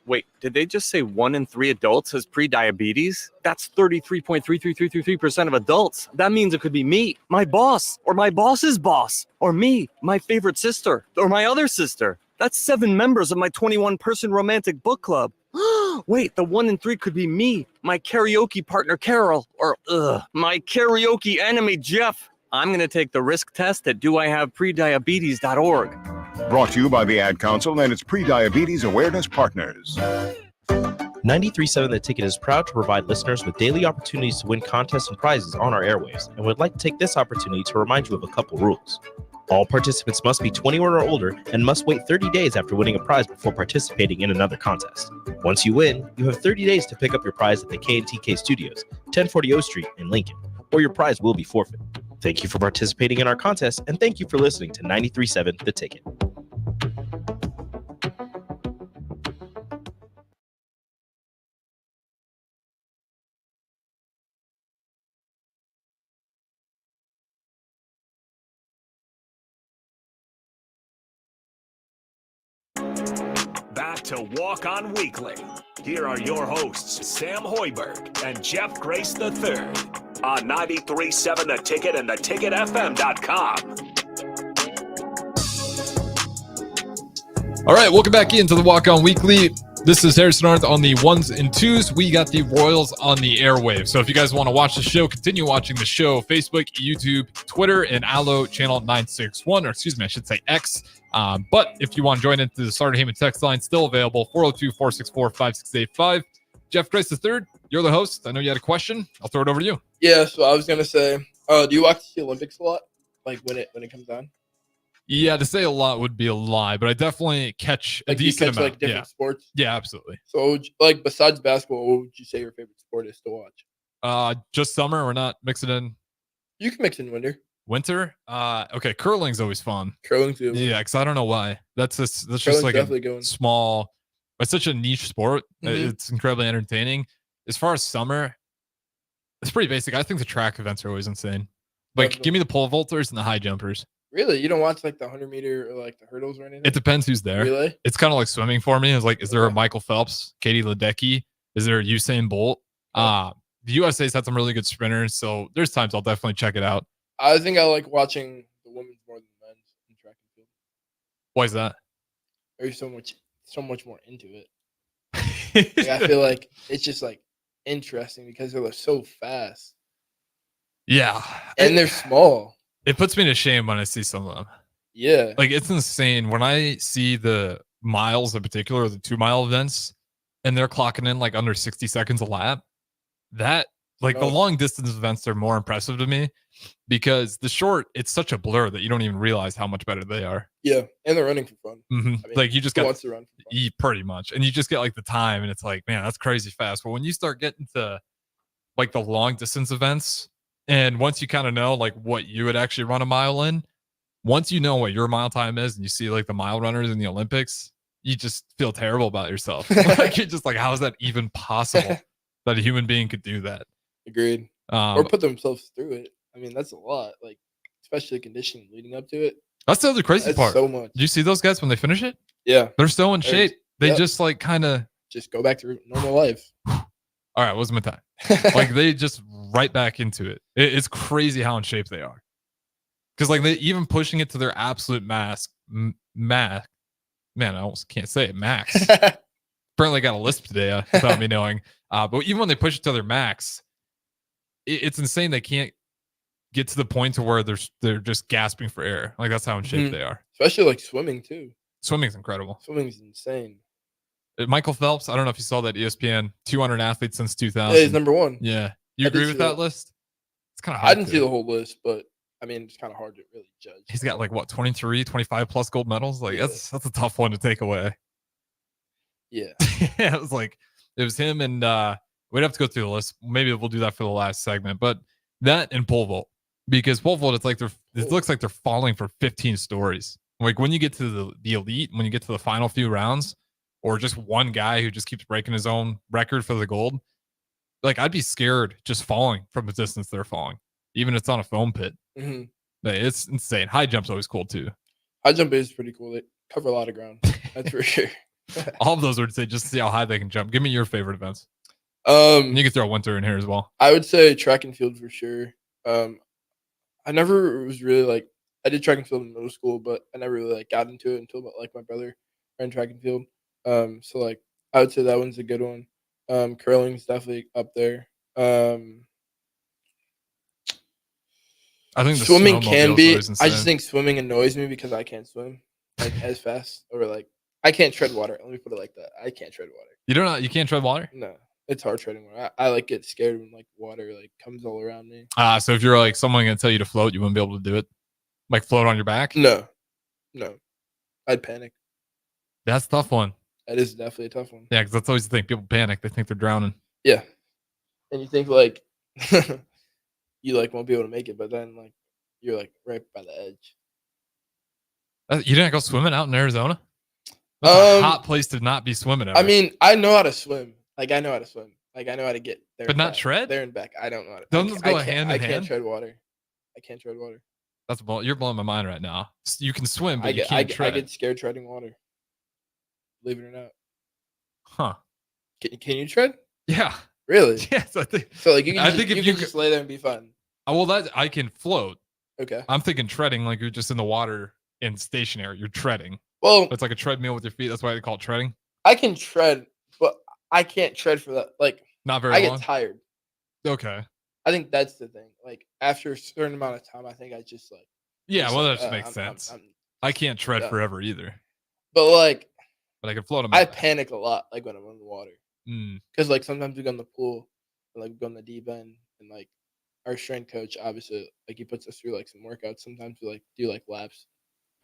Wait, did they just say 1 in 3 adults has prediabetes? That's 33.33333% of adults. That means it could be me, my boss, or my boss's boss, or me, my favorite sister, or my other sister. That's 7 members of my 21-person romantic book club. Wait, the 1 in 3 could be me, my karaoke partner Carol, or my karaoke enemy Jeff. I'm going to take the risk test at doihaveprediabetes.org. Brought to you by the Ad Council and its pre-diabetes awareness partners. 93.7 The Ticket is proud to provide listeners with daily opportunities to win contests and prizes on our airwaves, and would like to take this opportunity to remind you of a couple rules. All participants must be 21 or older and must wait 30 days after winning a prize before participating in another contest. Once you win, you have 30 days to pick up your prize at the K&TK Studios, 1040 O Street in Lincoln, or your prize will be forfeit. Thank you for participating in our contest, and thank you for listening to 93.7 The Ticket. Back to Walk On Weekly. Here are your hosts, Sam Hoiberg and Jeff Grace III on 93.7 The Ticket and theticketfm.com. All right, welcome back into the Walk On Weekly. This is Harrison Arndt on the 1s and 2s. We got the Royals on the airwaves. So if you guys want to watch the show, continue watching the show. Facebook, YouTube, Twitter, and Allo channel 961, or excuse me, I should say X. But if you want to join into the Starter Heyman text line, still available, 402-464-5685. Jeff Grace III, you're the host. I know you had a question. I'll throw it over to you. Yeah, so I was going to say, do you watch the Olympics a lot? Like when it comes on? Yeah, to say a lot would be a lie, but I definitely catch a decent amount. Like different sports? Yeah, absolutely. So, like, besides basketball, what would you say your favorite sport is to watch? Just summer. We're not mixing in. You can mix in winter. Winter? Okay, curling's always fun. Curling too. Yeah, because I don't know why. That's just like definitely a small, it's such a niche sport. Mhm. It's incredibly entertaining. As far as summer, it's pretty basic. I think the track events are always insane. Like, give me the pole vaulters and the high jumpers. Really? You don't watch like the 100-meter or like the hurdles or anything? It depends who's there. Really? It's kind of like swimming for me. It's like, is there a Michael Phelps, Katie Ledecky? Is there a Usain Bolt? The USA's had some really good sprinters, so there's times I'll definitely check it out. I think I like watching the women's more than the men's in track and field. Why is that? There's so much more into it. Like, I feel like it's just like interesting because they're so fast. Yeah. And they're small. It puts me to shame when I see some of them. Yeah. Like, it's insane when I see the miles in particular, the 2-mile events, and they're clocking in like under 60 seconds a lap. That, like, the long distance events are more impressive to me because the short, it's such a blur that you don't even realize how much better they are. Yeah. And they're running for fun. Mm-hmm. I mean, like, you just who got wants to run for fun? pretty much, and you just get like the time, and it's like, man, that's crazy fast. But when you start getting to like the long distance events, and once you kind of know like what you would actually run a mile in, once you know what your mile time is, and you see like the mile runners in the Olympics, you just feel terrible about yourself. Like, you're just like, how is that even possible that a human being could do that? Agreed. Or put themselves through it. I mean, that's a lot. Like, especially conditioning leading up to it. That's the other crazy part. So much. Do you see those guys when they finish it? Yeah. They're so in shape. They just like kind of just go back to normal life. All right, what's my time? Like, they just right back into it. It's crazy how in shape they are. Because like they even pushing it to their absolute max. Man, I almost can't say it. Max. Apparently, I got a lisp today without me knowing. But even when they push it to their max, it's insane. They can't get to the point to where they're just gasping for air. Like, that's how in shape they are. Especially like swimming too. Swimming's incredible. Swimming's insane. Michael Phelps, I don't know if you saw that ESPN 200 athletes since 2000. Yeah, he's number one. Yeah. You agree with that list? It's kind of I didn't see the whole list, but I mean, it's kind of hard to really judge. He's got like what, 23, 25 plus gold medals? Like, that's a tough one to take away. Yeah. Yeah, it was him, and we'd have to go through the list. Maybe we'll do that for the last segment. But that and pole vault. Because pole vault, it looks like they're falling for 15 stories Like when you get to the elite, when you get to the final few rounds, or just one guy who just keeps breaking his own record for the gold, like I'd be scared just falling from the distance they're falling, even if it's on a foam pit. Mhm. But it's insane. High jump's always cool too. High jump is pretty cool. They cover a lot of ground. That's for sure. All of those would say just to see how high they can jump. Give me your favorite events. Um, You can throw winter in here as well. I would say track and field for sure. I never was really like I did track and field in middle school, but I never really like got into it until like my brother ran track and field. So like I would say that one's a good one. Curling's definitely up there. I think the Swimming can snowmobile's be. always I insane. just think swimming annoys me because I can't swim like as fast, or like I can't tread water. Let me put it like that. I can't tread water. You can't tread water. No, it's hard treading water. I like get scared when like water like comes all around me. So if you're like someone gonna tell you to float, you wouldn't be able to do it. Like float on your back. No, I'd panic. That's a tough one. That is definitely a tough one. Yeah, because that's always the thing. People panic. They think they're drowning. Yeah, and you think like you like won't be able to make it, but then like you're like right by the edge. You didn't go swimming out in Arizona? That's a hot place to not be swimming at. I mean, I know how to swim. Like I know how to swim. Like I know how to get there. But and not back. tread? There and back. I don't know how to. Don't I those ca- I go can't- hand in I can't hand? tread water. I can't tread water. You're blowing my mind right now. You can swim, but I you get can't tread. I get scared treading water. Believe it or not. Huh? Can you tread? Yeah. Really? Yes, I think. So like you can I just, think if you you can just lay there and be fun. Well, that I can float. Okay. I'm thinking treading, like you're just in the water and stationary. You're treading. Well, It's like a treadmill with your feet. That's why they call it treading. I can tread, but I can't tread for that. Like Not very I long. get tired. Okay. I think that's the thing. Like after a certain amount of time, I think I just like. Yeah, just well, like, that just makes I'm- sense. I'm- I can't tread done. forever either, But like but I can float on my I back. panic a lot, like when I'm in the water, Mm. because like sometimes we go in the pool, and, like we go in the deep end, and like our strength coach obviously like he puts us through like some workouts. Sometimes we like do like laps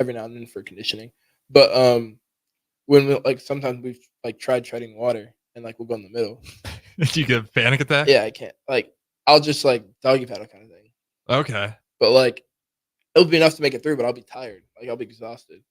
every now and then for conditioning. But when we like sometimes we've like tried treading water and like we'll go in the middle. Did you get a panic attack? Yeah, I can't. Like I'll just like doggy paddle kind of thing. Okay. But like it'll be enough to make it through, but I'll be tired. Like I'll be exhausted.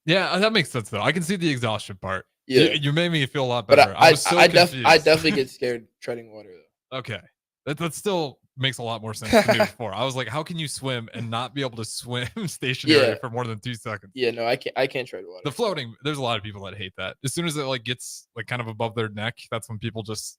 Yeah, that makes sense though. I can see the exhaustion part. Yeah. You made me feel a lot But better. I was so definitely confused. get scared treading water though. Okay. That still makes a lot more sense to me before. I was like, how can you swim and not be able to swim stationary Yeah. for more than 2 seconds? Yeah, no, I can't tread water. The floating, there's a lot of people that hate that. As soon as it like gets like kind of above their neck, that's when people just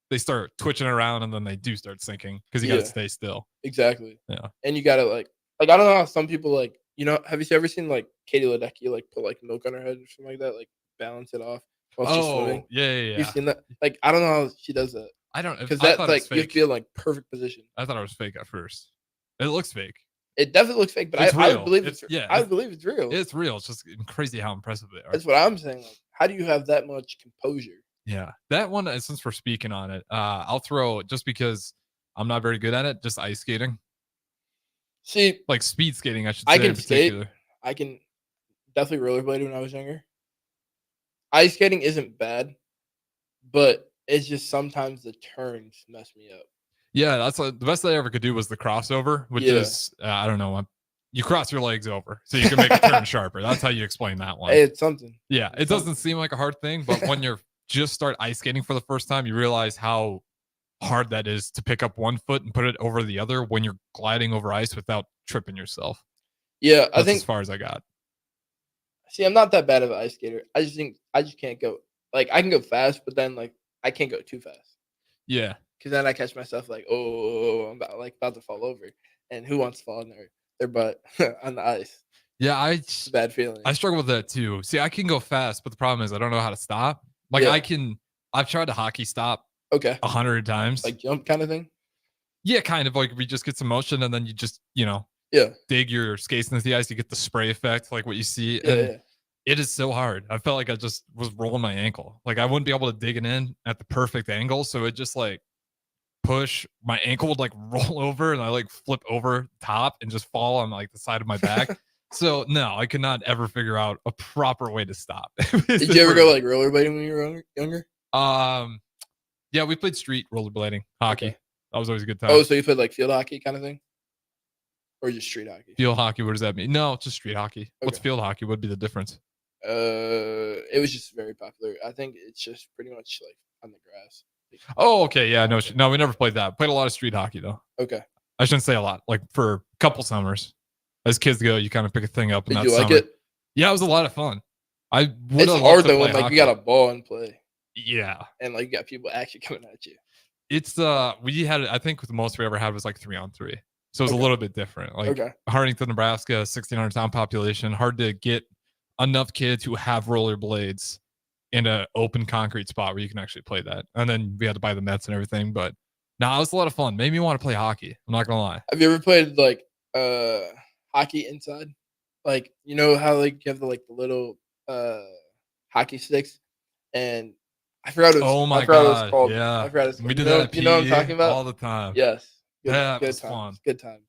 they start twitching around and then they do start sinking because you Yeah. gotta stay still. Exactly. Yeah. And you gotta like I don't know how some people like have you ever seen like Katie Ledecky like put like milk on her head or something like that, like balance it off while she's swimming? yeah. You've seen that? Like I don't know how she does that. I don't Because I that's thought like it's you have fake. to be in like perfect position. I thought it was fake at first. It looks fake. It definitely looks fake, but It's I real. would believe It's- it's yeah, I it's- would believe it's real. It's real. It's just crazy how impressive they are. That's what I'm saying. Like, how do you have that much composure? Yeah, that one. Since we're speaking on it, I'll throw just because I'm not very good at it. Just ice skating, See, like speed skating. I should. I say can in skate. particular. I can definitely rollerblade when I was younger. Ice skating isn't bad, but it's just sometimes the turns mess me up. Yeah, that's the best I ever could do was the crossover, which Yeah. is I don't know. You cross your legs over so you can make a turn sharper. That's how you explain that one. Hey, it's something. Yeah, it it's doesn't something. seem like a hard thing, but when you're just start ice skating for the first time, you realize how hard that is to pick up one foot and put it over the other when you're gliding over ice without tripping yourself. Yeah, That's I think. as far as I got. See, I'm not that bad of an ice skater. I just think I just can't go. Like I can go fast, but then like I can't go too fast Yeah. because then I catch myself like, oh, I'm about to fall over, and who wants to fall on their butt on the ice? Yeah, It's a bad feeling. I struggle with that too. See, I can go fast, but the problem is I don't know how to stop. Like Yeah. I've tried to hockey stop Okay, 100 times. like jump kind of thing. Yeah, kind of like we just get some motion and then you just, Yeah, dig your skates into the ice, you get the spray effect, like what you see. yeah, and yeah. it is so hard. I felt like I just was rolling my ankle. Like I wouldn't be able to dig it in at the perfect angle. So it just like push, my ankle would like roll over and I like flip over top and just fall on like the side of my back. So no, I could not ever figure out a proper way to stop. Did you ever go like rollerblading when you were younger? Yeah, we played street rollerblading hockey. Okay. That was always a good time. Oh, so you played like field hockey kind of thing? or just street hockey? Field hockey, what does that mean? No, it's just street hockey. What's Okay. field hockey? What'd be the difference? It was just very popular. I think it's just pretty much like on the grass. Oh, okay. Yeah, no, we never played that. Played a lot of street hockey though. Okay. I shouldn't say a lot. Like for a couple summers, as kids go, you kind of pick a thing up. Did And you that like summer. it? Yeah, it was a lot of fun. I would It's have hard loved to though when play like you got hockey. a ball and play, Yeah, and like you got people actually coming at you. it's we had, I think the most we ever had was like 3-on-3, so it was a Okay. little bit different. Like Okay. Hartington, Nebraska, 1,600 town population, hard to get enough kids who have rollerblades in an open concrete spot where you can actually play that. And then we had to buy the nets and everything, but no, it was a lot of fun. Made me want to play hockey. I'm not gonna lie. Have you ever played like hockey inside? Like you know how like you have the little hockey sticks, and I forgot what Oh my I forgot what it's God, called. yeah. I forgot it's We did you know, that at you know what I'm PE talking about? all the time. Yes. Good, That good was times. fun. Good times.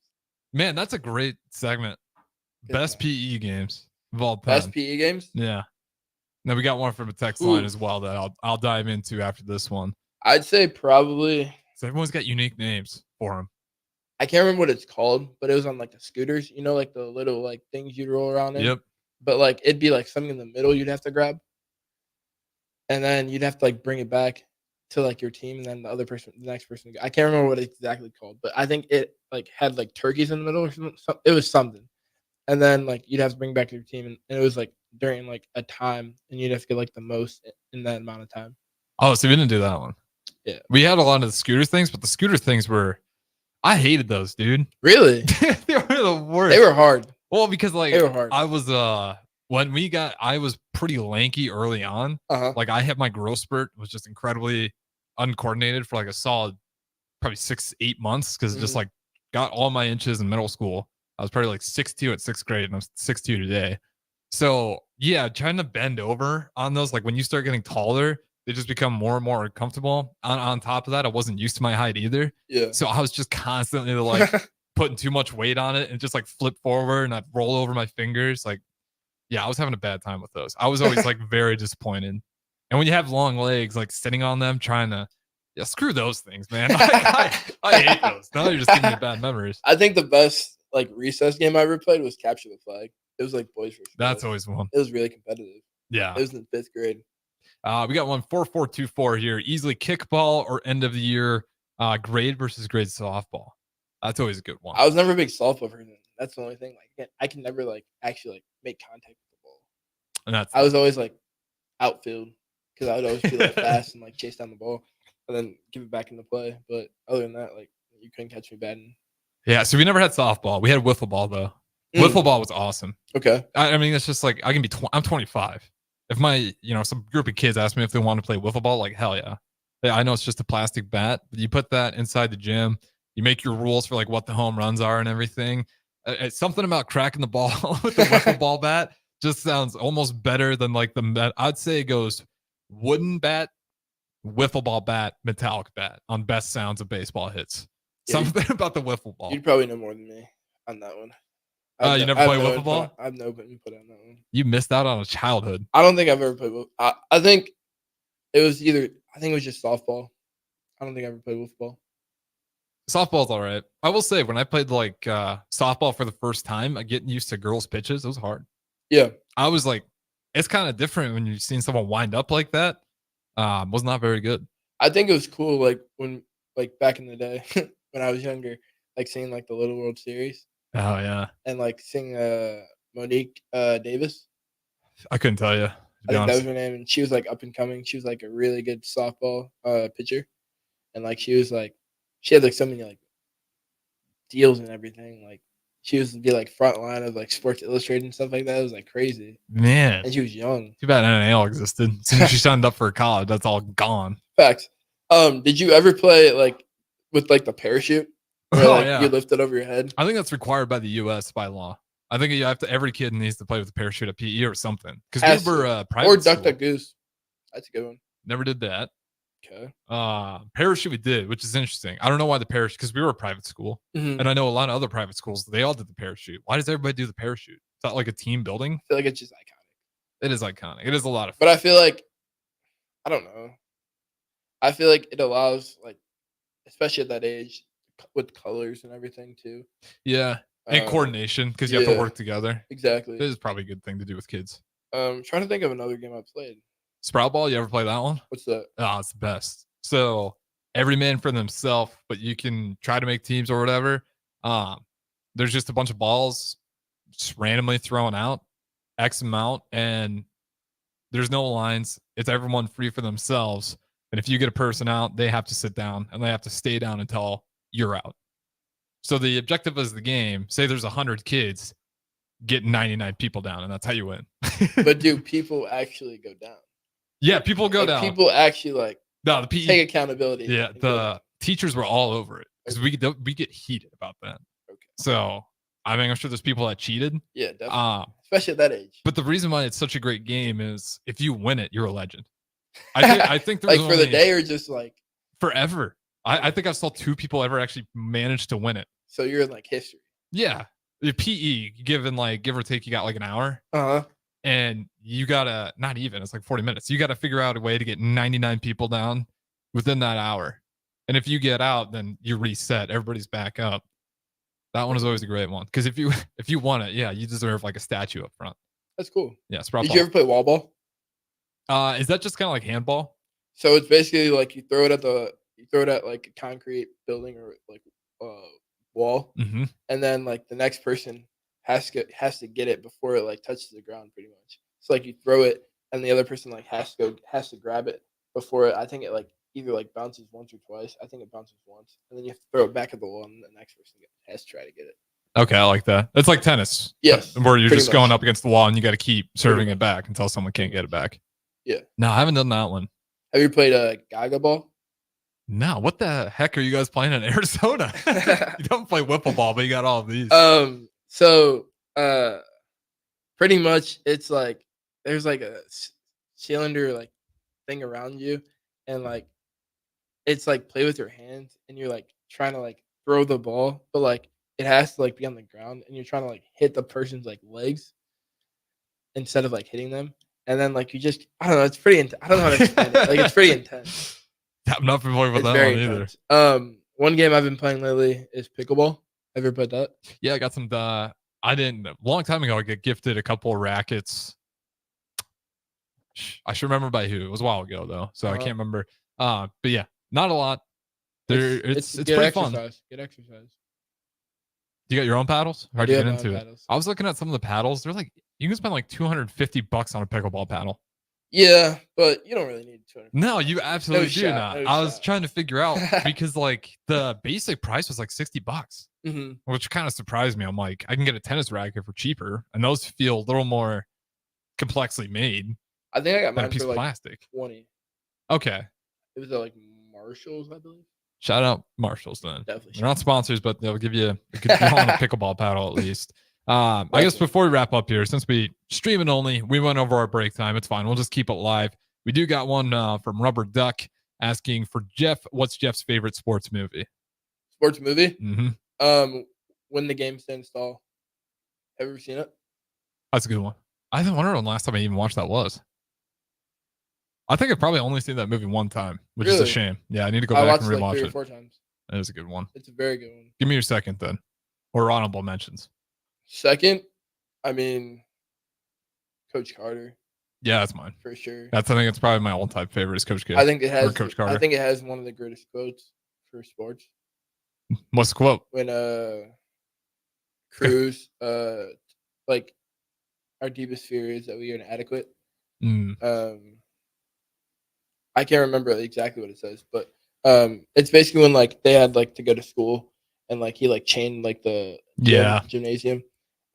Man, that's a great segment. Good Best times. PE games of all time. Best PE games? Yeah. Now we got one from a text line Ooh. as well that I'll dive into after this one. I'd say probably So everyone's got unique names for them. I can't remember what it's called, but it was on like the scooters, you know, like the little like things you'd roll around in. Yep. But like it'd be like something in the middle you'd have to grab. And then you'd have to like bring it back to like your team, and then the next person. I can't remember what it's exactly called, but I think it like had like turkeys in the middle or something. It was something. And then like you'd have to bring back to your team, and it was like during like a time, and you'd have to get like the most in that amount of time. Oh, so we didn't do that one. Yeah. We had a lot of the scooter things, but the scooter things were, I hated those, dude. Really? They were the worst. They were hard. Well, because like They were hard. I was I was pretty lanky early on. Uh-huh. Like I had my growth spurt was just incredibly uncoordinated for like a solid probably 6-8 months because just Mhm. like got all my inches in middle school. I was probably like 6'2" at 6th grade, and I'm 6'2" today. So yeah, trying to bend over on those, like when you start getting taller, they just become more and more uncomfortable. On top of that, I wasn't used to my height either. Yeah. So I was just constantly like putting too much weight on it and just like flip forward and I'd roll over my fingers. Like, yeah, I was having a bad time with those. I was always like very disappointed. And when you have long legs, like sitting on them, trying to, yeah, screw those things, man. I hate those. Now you're just giving me bad memories. I think the best like recess game I ever played was Capture the Flag. It was like boys versus That's girls. always one. It was really competitive. Yeah. It was in 5th grade. We got one 4-4-2-4 here. Easily kickball or end of the year grade versus grade softball. That's always a good one. I was never a big softball person. That's the only thing. Like I can never like actually like make contact with the ball. And that's I was always like outfield because I would always be like fast and like chase down the ball and then give it back into play. But other than that, like you couldn't catch me batting. yeah. So we never had softball. We had wiffle ball though. Wiffle ball was awesome. Okay. I mean, it's just like I can be. I'm 25. If my some group of kids ask me if they want to play wiffle ball, like hell yeah. Yeah, I know it's just a plastic bat, but you put that inside the gym. You make your rules for like what the home runs are and everything. It's something about cracking the ball with the wiffle ball bat just sounds almost better than like the bat. I'd say it goes wooden bat, wiffle ball bat, metallic bat on best sounds of baseball hits. Yeah, Something about the wiffle ball. You'd probably know more than me on that one. You never played wiffle ball? I've no input on that one. You missed out on a childhood. I don't think I've ever played. I think it was either. I think it was just softball. I don't think I ever played wiffle ball. Softball's all right. I will say when I played like softball for the first time, getting used to girls' pitches, it was hard. Yeah. I was like, it's kind of different when you've seen someone wind up like that. Was not very good. I think it was cool, like when, like back in the day when I was younger, like seeing like the Little World Series Oh yeah, and like seeing Monique Davis. I couldn't tell you. To I be think that was honest. her name, and she was like up and coming. She was like a really good softball pitcher, and like she had like so many like deals and everything. Like she was be like front line of like Sports Illustrated and stuff like that. It was like crazy, Man, and she was young. too bad NIL existed. As soon as she signed up for college, that's all gone. Facts. Did you ever play like with like the parachute? Where, Oh, like, yeah. you lift it over your head. I think that's required by the U.S. by law. I think you have to. Every kid needs to play with a parachute at PE or something. Because Has we were to. private Or Duck school. Duck Goose. That's a good one. Never did that. Okay. Parachute we did, which is interesting. I don't know why the parachute, because we were a private school, Mhm. and I know a lot of other private schools, they all did the parachute. Why does everybody do the parachute? Is that like a team building? I feel like it's just iconic. It is iconic. It is a lot of But I feel like I don't know. I feel like it allows like, especially at that age, with colors and everything too. yeah. And coordination, because you have to work together. Exactly. This is probably a good thing to do with kids. Trying to think of another game I played. Sprout Ball, you ever play that one? What's that? Oh, it's the best. So every man for themselves, but you can try to make teams or whatever. There's just a bunch of balls just randomly thrown out, X amount, and there's no lines. It's everyone free for themselves. And if you get a person out, they have to sit down and they have to stay down until you're out. So the objective is the game. Say there's 100 kids, get 99 people down, and that's how you win. But do people actually go down? Yeah, people go Like, down. People actually like No, the PE, take accountability. Yeah, and go down. the teachers were all over it because we get heated about that. Okay. So I mean, I'm sure there's people that cheated. Yeah, definitely. Especially at that age. But the reason why it's such a great game is if you win it, you're a legend. I think there's like for the day or just like forever. I think I saw 2 people ever actually manage to win it. So you're in like history. Yeah, the PE given like give or take, you got like an hour. And you gotta not even. It's like 40 minutes. You got to figure out a way to get 99 people down within that hour. And if you get out, then you reset. Everybody's back up. That one is always a great one because if you won it, yeah, you deserve like a statue up front. That's cool. Yeah, Did you ever play wall ball? Is that just kind of like handball? So it's basically like you throw it at like a concrete building or like wall, Mm-hmm. and then like the next person has to get it before it like touches the ground, pretty much. So like you throw it, and the other person like has to grab it before it. I think it like either like bounces once or twice. I think it bounces once, and then you have to throw it back at the wall, and the next person has to try to get it. Okay, I like that. It's like tennis. Yes, where you're pretty just going much. up against the wall and you got to keep serving it back until someone can't get it back. Yeah. No, I haven't done that one. Have you played a Gaga ball? No, what the heck are you guys playing in Arizona? You don't play Whipple ball, but you got all of these. So pretty much it's like there's like a cylinder like thing around you, and like it's like play with your hands, and you're like trying to like throw the ball, but like it has to like be on the ground, and you're trying to like hit the person's like legs instead of like hitting them. And then like you just I don't know, it's pretty I don't know how to explain it. Like it's pretty intense. I'm not familiar with It's that very one either. intense. One game I've been playing lately is pickleball. Have you ever played that? Yeah, I got some. I didn't a long time ago. I got gifted a couple of rackets. I should remember by who. It was a while ago though, so I can't remember. But yeah, not a lot. It's good pretty exercise. fun. Good exercise. You got your own paddles? How'd I you do get have my into own it? paddles. I was looking at some of the paddles. They're like you can spend like $250 on a pickleball paddle. Yeah, but you don't really need 200. No, you absolutely do shot, not. no I was shot. trying to figure out because like the basic price was like $60, Mm-hmm. which kind of surprised me. I'm like, I can get a tennis racket for cheaper, and those feel a little more complexly made I think I got than a mine piece for of like plastic. 20. Okay, It was at like Marshalls, I believe. shout out Marshalls then. Definitely. They're not sponsors, but they'll give you a good deal on a pickleball paddle at least. I guess before we wrap up here, since we stream it only, we went over our break time. It's fine. We'll just keep it live. We do got one from Rubber Duck asking for Jeff. What's Jeff's favorite sports movie? Sports movie? Mm-hmm. When the Game Stands Tall. Have you ever seen it? That's a good one. I don't wonder when the last time I even watched that was. I think I've probably only seen that movie one time, which is a Really? shame. Yeah, I need to go I back and watched it rewatch like 3 or it. 4 times. That is a good one. It's a very good one. Give me your second then, or honorable mentions. Second, I mean, Coach Carter Yeah, that's mine. for sure. I think it's probably my all-time favorite is Coach K. I think it or has. Coach Carter. I think it has one of the greatest quotes for sports. What's the quote? When Cruz like our deepest fear is that we are inadequate. Mm. I can't remember exactly what it says, but it's basically when like they had like to go to school and like he like chained like the gymnasium,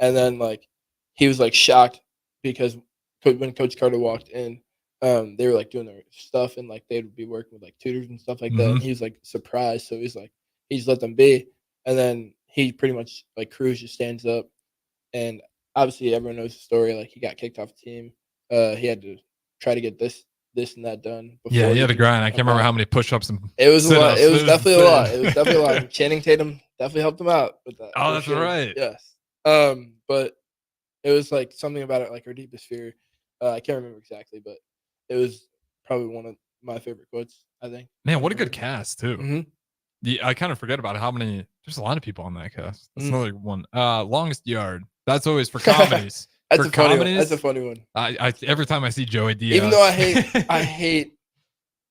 and then like he was like shocked because when Coach Carter walked in, they were like doing their stuff and like they'd be working with like tutors and stuff like that, and he was like surprised, so he's like he just let them be, and then he pretty much like Cruz just stands up, and obviously everyone knows the story, like he got kicked off the team. He had to try to get this and that done. Yeah, he had to could grind. I can't come remember out. how many push-ups and It was a lot. sit-ups. It was definitely a lot. insane. It was definitely a lot. Channing Tatum definitely helped him out with that. Oh, for that's sure. right. Yes. But it was like something about it, like our deepest fear. I can't remember exactly, but it was probably one of my favorite quotes, I think. Man, what a good cast too. Mm-hmm. I kind of forget about how many. There's a lot of people on that cast. That's Mm. another one. Longest yard. That's always for comedies. That's For a funny one. comedies, That's a funny one. I every time I see Joey Diaz, Even though I hate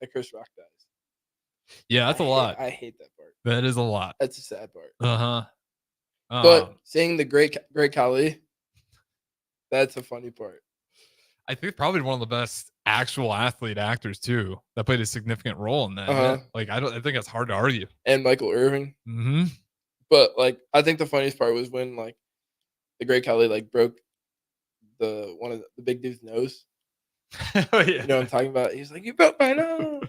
that Chris Rock dies. yeah, that's a lot. I hate that part. That is a lot. That's a sad part. Uh-huh. But seeing the great Khali, that's a funny part. I think probably one of the best actual athlete actors too that played a significant role in that. Uh-huh. Like I think it's hard to argue. And Michael Irving. Mm-hmm. But like I think the funniest part was when like the great Khali like broke one of the big dude's nose. Oh, yeah. You know what I'm talking about? He's like, "You broke my nose."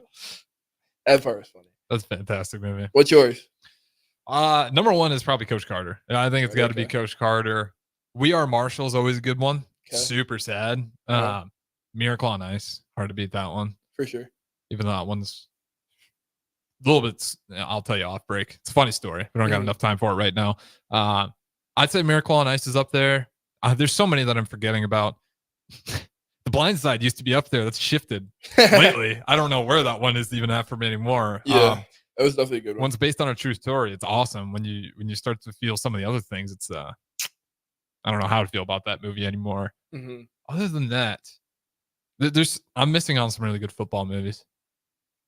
That part was funny. That's a fantastic movie. What's yours? Number one is probably Coach Carter. And I think it's got to be Okay. Coach Carter. We Are Marshall is always a good one. Okay. Super sad. Uh-huh. Miracle on Ice. Hard to beat that one. For sure. Even though that one's a little bit, I'll tell you off break. It's a funny story. We don't got Mhm. enough time for it right now. I'd say Miracle on Ice is up there. There's so many that I'm forgetting about. The Blind Side used to be up there. That's shifted lately. I don't know where that one is even at for me anymore. Yeah, that was definitely a good one. One's based on a true story. It's awesome. When you start to feel some of the other things, it's I don't know how to feel about that movie anymore. Mhm. Other than that, I'm missing on some really good football movies.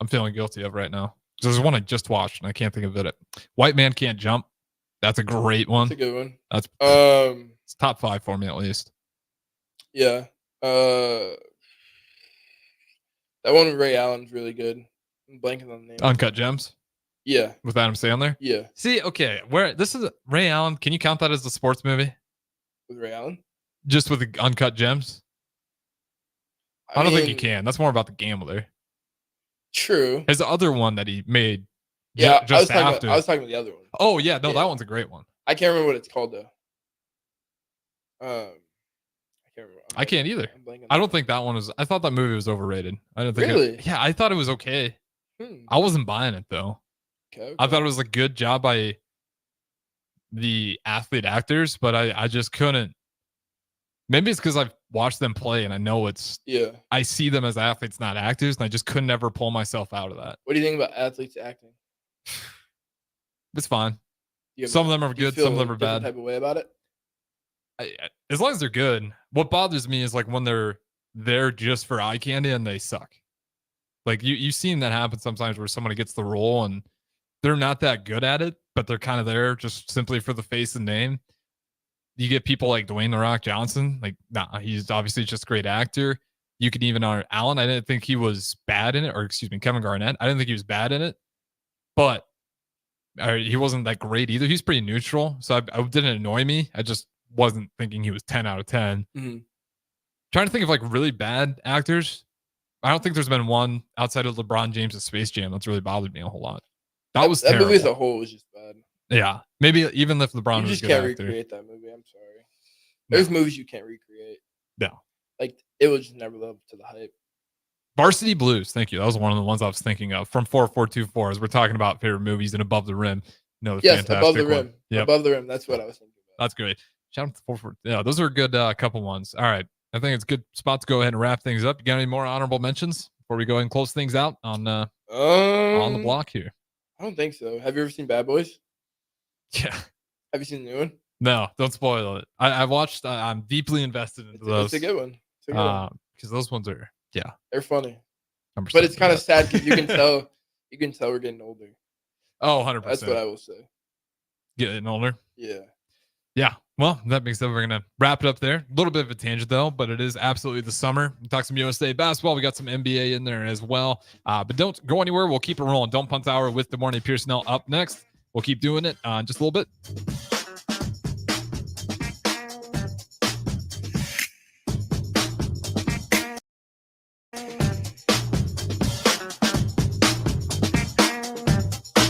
I'm feeling guilty of right now. There's one I just watched and I can't think of it. White Man Can't Jump. That's a great one. That's a good one. That's it's top 5 for me at least. Yeah. That one with Ray Allen's really good. I'm blanking on the name. Uncut Gems Yeah. with Adam Sandler. Yeah. See, okay, where this is Ray Allen. Can you count that as a sports movie? With Ray Allen? Just with the Uncut Gems? I don't think you mean, can. That's more about the gambler. True. His other one that he made Yeah, I just was talking after. about, I was talking about the other one. Oh yeah, no, Yeah. that one's a great one. I can't remember what it's called though. I can't remember. I can't either. I'm blanking I on don't think that one was. I thought that movie was overrated. I didn't think. Really? Yeah, I thought it was okay. Hmm. I wasn't buying it though. Okay, I thought it was a good job by the athlete actors, but I just couldn't. Maybe it's because I've watched them play and I know it's. Yeah. I see them as athletes, not actors, and I just couldn't ever pull myself out of that. What do you think about athletes acting? It's fine. Do you have- Some of them are do you good, some of feel them are a different bad. Type of way about it. As long as they're good. What bothers me is like when they're there just for eye candy and they suck. Like you've seen that happen sometimes where somebody gets the role and they're not that good at it, but they're kind of there just simply for the face and name. You get people like Dwayne The Rock Johnson. Like, nah, he's obviously just a great actor. You could even Allen. I didn't think he was bad in it, or excuse me, Kevin Garnett. I didn't think he was bad in it, but he wasn't that great either. He's pretty neutral, so I didn't annoy me. I just wasn't thinking he was 10 out of 10. Mm-hmm. Trying to think of like really bad actors. I don't think there's been one outside of LeBron James' Space Jam that's really bothered me a whole lot. That was that terrible. movie as a whole was just bad. Yeah, maybe even if LeBron You was a just good can't actor. recreate that movie. I'm sorry. There's movies you can't recreate. No. Like it was just never live up to the hype. Varsity Blues. Thank you. That was one of the ones I was thinking of from 4424 as we're talking about favorite movies and Above the Rim. No, Yes, fantastic Above the one. Rim. Yep. Above the Rim. That's what I was thinking about. That's great. Shout out to 44. Yeah, those are a good couple ones. All right. I think it's a good spot to go ahead and wrap things up. You got any more honorable mentions before we go ahead and close things out on the block here? I don't think so. Have you ever seen Bad Boys? Yeah. Have you seen the new one? No, don't spoil it. I've watched. I'm deeply invested into those. It's a good one. It's a good one. Because those ones are, yeah. They're funny. 100% But it's kind of yeah. sad because you can tell we're getting older. Oh, 100%. That's what I will say. Getting older. Yeah. Yeah. Well, that being said, we're going to wrap it up there. A little bit of a tangent, though, but it is absolutely the summer. We talk some USA basketball. We got some NBA in there as well. But don't go anywhere. We'll keep it rolling. Don't Punt Hour with the Morning Pearsonell up next. We'll keep doing it in just a little bit.